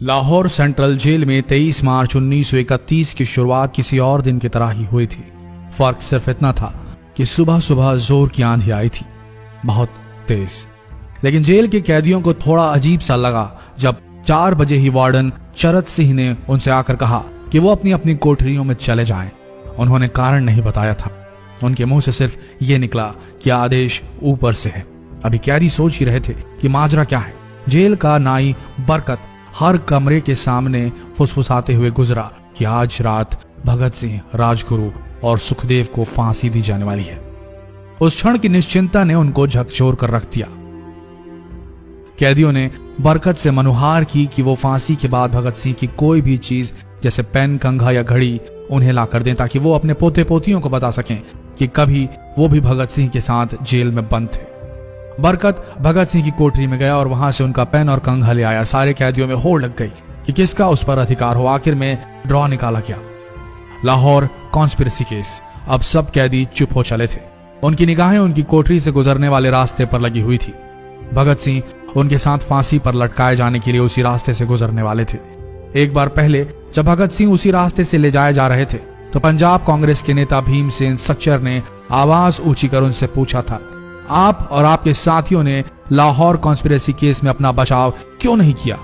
Lahore central jail में 23 मार्च 1931 की शुरुआत किसी और दिन की तरह ही हुई थी। फर्क सिर्फ इतना था कि सुबह सुबह जोर की आंधी आई थी, बहुत तेज। लेकिन जेल के कैदियों को थोड़ा अजीब सा लगा जब 4 बजे ही वार्डन चरत सिंह ने उनसे आकर कहा कि वो अपनी अपनी कोठरियों में चले जाएं। उन्होंने कारण नहीं बताया था। उनके मुंह से सिर्फ ये निकला कि आदेश ऊपर से है। अभी कैदी सोच ही रहे थे कि माजरा क्या है। जेल का नाई बरकत हर कमरे के सामने फुसफुसाते हुए गुजरा कि आज रात भगत सिंह, राजगुरु और सुखदेव को फांसी दी जाने वाली है। उस क्षण की निश्चिंता ने उनको झकझोर कर रख दिया। कैदियों ने बरकत से मनुहार की कि वो फांसी के बाद भगत सिंह की कोई भी चीज जैसे पेन, कंघा या घड़ी उन्हें ला कर दें ताकि वो अपने पोते पोतियों को बता सकें कि कभी वो भी भगत सिंह के साथ जेल में बंद थे। बरकत भगत सिंह की कोठरी में गया और वहां से उनका पेन और कंघा ले आया। सारे कैदियों में होड़ लग गई कि किसका उस पर अधिकार हो। आखिर में ड्रॉ निकाला गया, लाहौर कॉन्स्पिरेसी केस। अब सब कैदी चुप हो चले थे। उनकी निगाहें उनकी कोठरी से गुजरने वाले रास्ते पर लगी हुई थी। भगत सिंह उनके साथ फांसी पर लटकाए जाने के लिए उसी रास्ते से गुजरने वाले थे। एक बार पहले जब भगत सिंह उसी रास्ते से ले जाए जा रहे थे तो पंजाब कांग्रेस के नेता भीमसेन सच्चर ने आवाज ऊंची कर उनसे पूछा था, आप और आपके साथियों ने लाहौर कॉन्स्पिरेसी केस में अपना बचाव क्यों नहीं किया?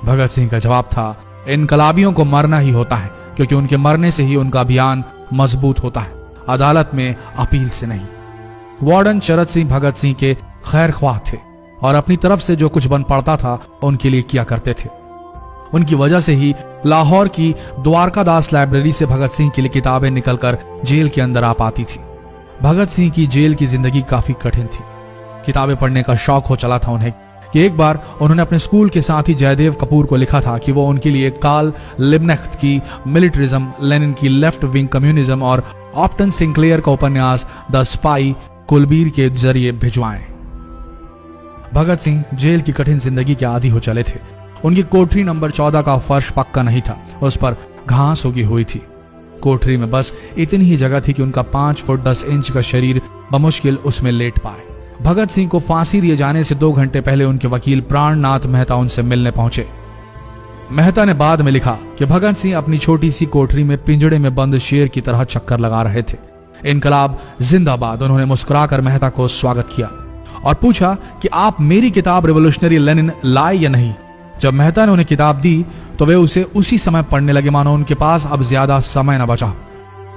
भगत सिंह का जवाब था, इनकलाबियों को मरना ही होता है क्योंकि उनके मरने से ही उनका अभियान मजबूत होता है, अदालत में अपील से नहीं। वार्डन चरत सिंह भगत सिंह के खैर ख्वाह थे और अपनी तरफ से जो कुछ बन पड़ता था उनके लिए किया करते थे। उनकी वजह से ही लाहौर की द्वारकादास लाइब्रेरी से भगत सिंह के लिए किताबें निकलकर जेल के अंदर आ पाती थी। भगत सिंह की जेल की जिंदगी काफी कठिन थी। किताबें पढ़ने का शौक हो चला था उन्हें कि एक बार उन्होंने अपने स्कूल के साथी जयदेव कपूर को लिखा था कि वो उनके लिए कार्ल लिब्कनेcht की मिलिटरिज्म, लेनिन की लेफ्ट विंग कम्युनिज्म और ऑप्टन सिंक्लेयर का उपन्यास द स्पाई कुलबीर के जरिए भिजवाएं। भगत सिंह जेल की कठिन जिंदगी के आदी हो चले थे। उनकी कोठरी नंबर 14 का फर्श पक्का नहीं था, उस पर घास उगी हुई थी। कोठरी में बस इतनी ही जगह थी कि उनका 5 फुट 10 इंच का शरीर बमुश्किल उसमें लेट पाए। भगत सिंह को फांसी दिए जाने से 2 घंटे पहले उनके वकील प्राणनाथ मेहता उनसे मिलने पहुंचे। मेहता ने बाद में लिखा कि भगत सिंह अपनी छोटी सी कोठरी में पिंजड़े में बंद शेर की तरह चक्कर लगा रहे थे। इनकलाब जिंदाबाद। उन्होंने मुस्कुराकर मेहता को स्वागत किया और पूछा कि आप मेरी किताब रिवोल्यूशनरी लेनिन लाए या नहीं। जब मेहता ने उन्हें किताब दी तो वे उसे उसी समय पढ़ने लगे मानो उनके पास अब ज्यादा समय न बचा।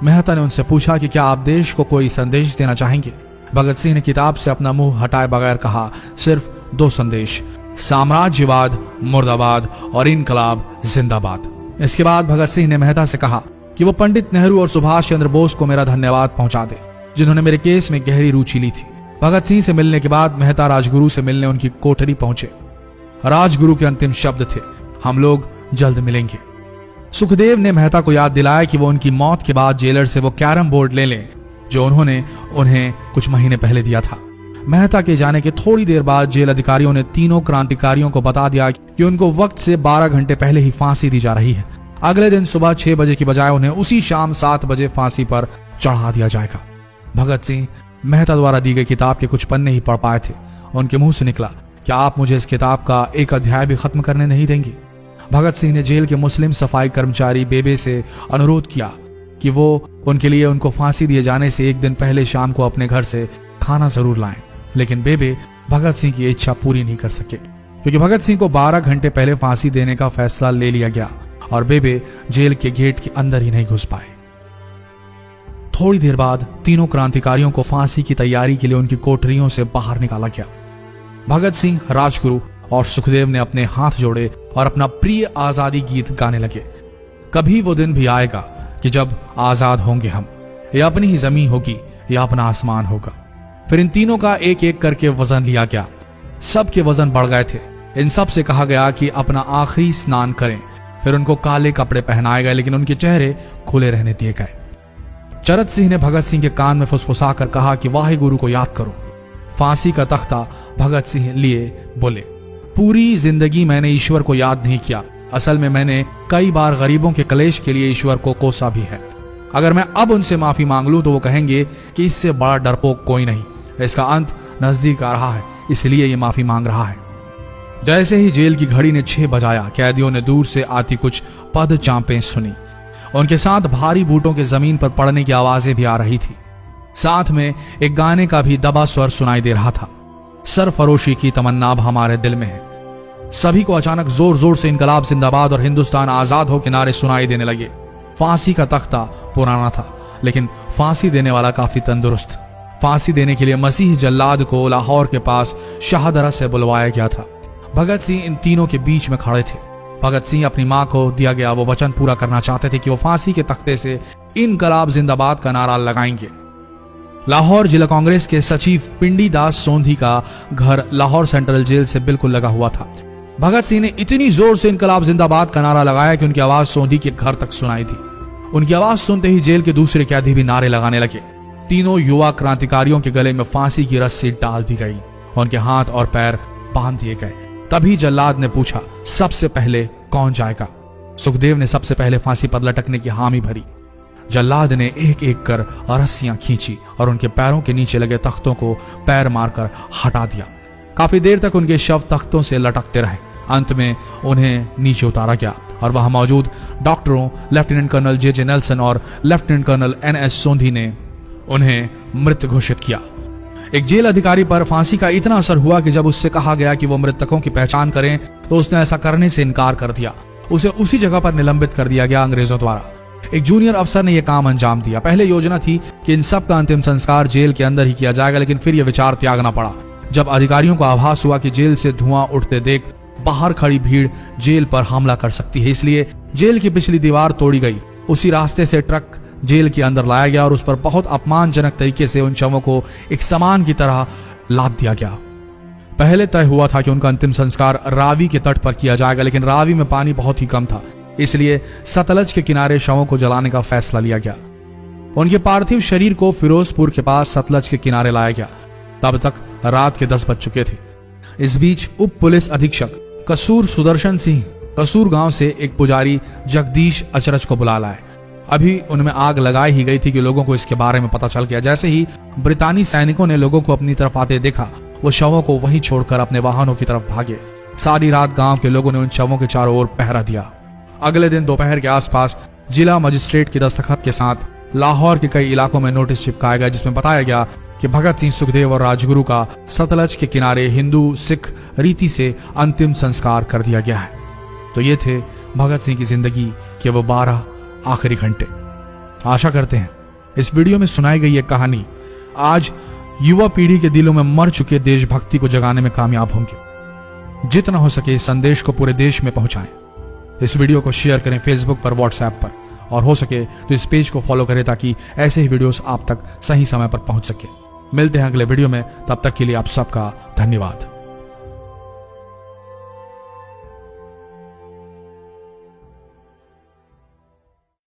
मेहता ने उनसे पूछा कि क्या आप देश को कोई संदेश देना चाहेंगे? भगत सिंह ने किताब से अपना मुंह हटाए बगैर कहा, सिर्फ 2 संदेश, साम्राज्यवाद मुर्दाबाद और इनकलाब जिंदाबाद। इसके बाद भगत सिंह ने मेहता से कहा कि वो पंडित नेहरू और सुभाष चंद्र बोस को मेरा धन्यवाद पहुंचा दे जिन्होंने मेरे केस में गहरी रुचि ली थी। भगत सिंह से मिलने के बाद मेहता राजगुरु से मिलने उनकी कोठरी पहुंचे। राजगुरु के अंतिम शब्द थे, हम लोग जल्द मिलेंगे। सुखदेव ने मेहता को याद दिलाया कि वो उनकी मौत के बाद जेलर से वो कैरम बोर्ड ले लें जो उन्होंने उन्हें कुछ महीने पहले दिया था। मेहता के जाने के थोड़ी देर बाद जेल अधिकारियों ने तीनों क्रांतिकारियों को बता दिया कि उनको वक्त से 12 घंटे पहले ही फांसी दी जा रही है। अगले दिन सुबह 6 बजे की बजाय उन्हें उसी शाम 7 बजे फांसी पर चढ़ा दिया जाएगा। भगत सिंह मेहता द्वारा दी गई किताब के कुछ पन्ने ही पढ़ पाए थे। उनके मुंह से निकला, क्या आप मुझे इस किताब का एक अध्याय भी खत्म करने नहीं देंगे? भगत सिंह ने जेल के मुस्लिम सफाई कर्मचारी बेबे से अनुरोध किया कि वो उनके लिए उनको फांसी दिए जाने से 1 दिन पहले शाम को अपने घर से खाना जरूर लाएं। लेकिन बेबे भगत सिंह की इच्छा पूरी नहीं कर सके क्योंकि भगत सिंह को 12 घंटे पहले फांसी देने का फैसला ले लिया गया और बेबे जेल के गेट के अंदर ही नहीं घुस पाए। थोड़ी देर बाद तीनों क्रांतिकारियों को फांसी की तैयारी के लिए उनकी कोठरियों से बाहर निकाला गया। भगत सिंह, राजगुरु और सुखदेव ने अपने हाथ जोड़े और अपना प्रिय आजादी गीत गाने लगे। कभी वो दिन भी आएगा कि जब आजाद होंगे हम, या अपनी ही जमीन होगी या अपना आसमान होगा। फिर इन तीनों का एक एक करके वजन लिया गया। सबके वजन बढ़ गए थे। इन सब से कहा गया कि अपना आखिरी स्नान करें। फिर उनको काले कपड़े पहनाए गए लेकिन उनके चेहरे खुले रहने दिए गए। चरत सिंह ने भगत सिंह के कान में फुसफुसा कर कहा कि वाहे गुरु को याद करो। फांसी का तख्ता भगत सिंह लिए बोले, पूरी जिंदगी मैंने ईश्वर को याद नहीं किया। असल में मैंने कई बार गरीबों के कलेश के लिए ईश्वर को कोसा भी है। अगर मैं अब उनसे माफी मांग लूं तो वो कहेंगे कि इससे बड़ा डरपोक कोई नहीं। इसका अंत नजदीक आ रहा है, इसलिए ये माफी मांग रहा है। जैसे ही जेल की घड़ी ने 6 बजाया, कैदियों ने दूर से आती कुछ पद चांपें सुनी। उनके साथ भारी बूटों के जमीन पर पड़ने की आवाजें भी आ रही थी। साथ में एक गाने का भी दबा स्वर सुनाई दे रहा था, सरफरोशी की तमन्ना अब हमारे दिल में है। सभी को अचानक जोर जोर से इनकलाब जिंदाबाद और हिंदुस्तान आजाद हो के नारे सुनाई देने लगे। फांसी का तख्ता पुराना था, लेकिन फांसी देने वाला काफी तंदुरुस्त। फांसी देने के लिए मसीह जल्लाद को लाहौर के पास शाहदरा से बुलवाया गया था। भगत सिंह इन तीनों के बीच में खड़े थे। भगत सिंह अपनी मां को दिया गया वो वचन पूरा करना चाहते थे कि वो फांसी के तख्ते से इनकलाब जिंदाबाद का नारा लगाएंगे। लाहौर जिला कांग्रेस के सचिव पिंडी दास सोंधी का घर लाहौर सेंट्रल जेल से बिल्कुल लगा हुआ था। भगत सिंह ने इतनी जोर से इनकलाब जिंदाबाद का नारा लगाया कि उनकी आवाज सोंधी के घर तक सुनाई दी। उनकी आवाज सुनते ही जेल के दूसरे कैदी भी नारे लगाने लगे। तीनों युवा क्रांतिकारियों के गले में फांसी की रस्सी डाल दी गई, उनके हाथ और पैर बांध दिए गए। तभी जल्लाद ने पूछा, सबसे पहले कौन जाएगा? सुखदेव ने सबसे पहले फांसी पर लटकने की हामी भरी। जल्लाद ने एक एक कर रस्सियां खींची और उनके पैरों के नीचे लगे तख्तों को पैर मारकर हटा दिया। काफी देर तक उनके शव तख्तों से लटकते रहे। अंत में उन्हें नीचे उतारा गया और वहां मौजूद डॉक्टरों लेफ्टिनेंट कर्नल जे नेल्सन और लेफ्टिनेंट कर्नल NS सोंधी ने उन्हें मृत घोषित किया। एक जेल अधिकारी पर फांसी का इतना असर हुआ कि जब उससे कहा गया कि वो मृतकों की पहचान करें तो उसने ऐसा करने से इनकार कर दिया। उसे उसी जगह पर निलंबित कर दिया गया अंग्रेजों द्वारा। एक जूनियर अफसर ने यह काम अंजाम दिया। पहले योजना थी कि इन सब का अंतिम संस्कार जेल के अंदर ही किया जाएगा, लेकिन फिर यह विचार त्यागना पड़ा जब अधिकारियों को आभास हुआ कि जेल से धुआं उठते देख बाहर खड़ी भीड़ जेल पर हमला कर सकती है। इसलिए जेल की पिछली दीवार तोड़ी गई। उसी रास्ते से ट्रक जेल के अंदर लाया गया और उस पर बहुत अपमानजनक तरीके से उन शवों को एक सामान की तरह लाद दिया गया। पहले तय हुआ था कि उनका अंतिम संस्कार रावी के तट पर किया जाएगा, लेकिन रावी में पानी बहुत ही कम था, इसलिए सतलज के किनारे शवों को जलाने का फैसला लिया गया। उनके पार्थिव शरीर को फिरोजपुर के पास सतलज के किनारे लाया गया। तब तक रात के 10 बज चुके थे। इस बीच उप पुलिस अधीक्षक कसूर सुदर्शन सिंह कसूर गांव से एक पुजारी जगदीश अचरज को बुला लाए। अभी उनमें आग लगाई ही गई थी कि लोगों को इसके बारे में पता चल गया। जैसे ही ब्रितानी सैनिकों ने लोगों को अपनी तरफ आते देखा, वो शवों को वहीं छोड़कर अपने वाहनों की तरफ भागे। सारी रात गांव के लोगों ने उन शवों के चारों ओर पहरा दिया। अगले दिन दोपहर के आसपास जिला मजिस्ट्रेट की दस्तखत के साथ लाहौर के कई इलाकों में नोटिस चिपकाया गया, जिसमें बताया गया कि भगत सिंह, सुखदेव और राजगुरु का सतलज के किनारे हिंदू सिख रीति से अंतिम संस्कार कर दिया गया है। तो ये थे भगत सिंह की जिंदगी के वो 12 आखिरी घंटे। आशा करते हैं इस वीडियो में सुनाई गई ये कहानी आज युवा पीढ़ी के दिलों में मर चुके देशभक्ति को जगाने में कामयाब होंगे। जितना हो सके इस संदेश को पूरे देश में पहुंचाएं। इस वीडियो को शेयर करें फेसबुक पर, व्हाट्सएप पर, और हो सके तो इस पेज को फॉलो करें ताकि ऐसे ही वीडियोस आप तक सही समय पर पहुंच सके। मिलते हैं अगले वीडियो में, तब तक के लिए आप सबका धन्यवाद।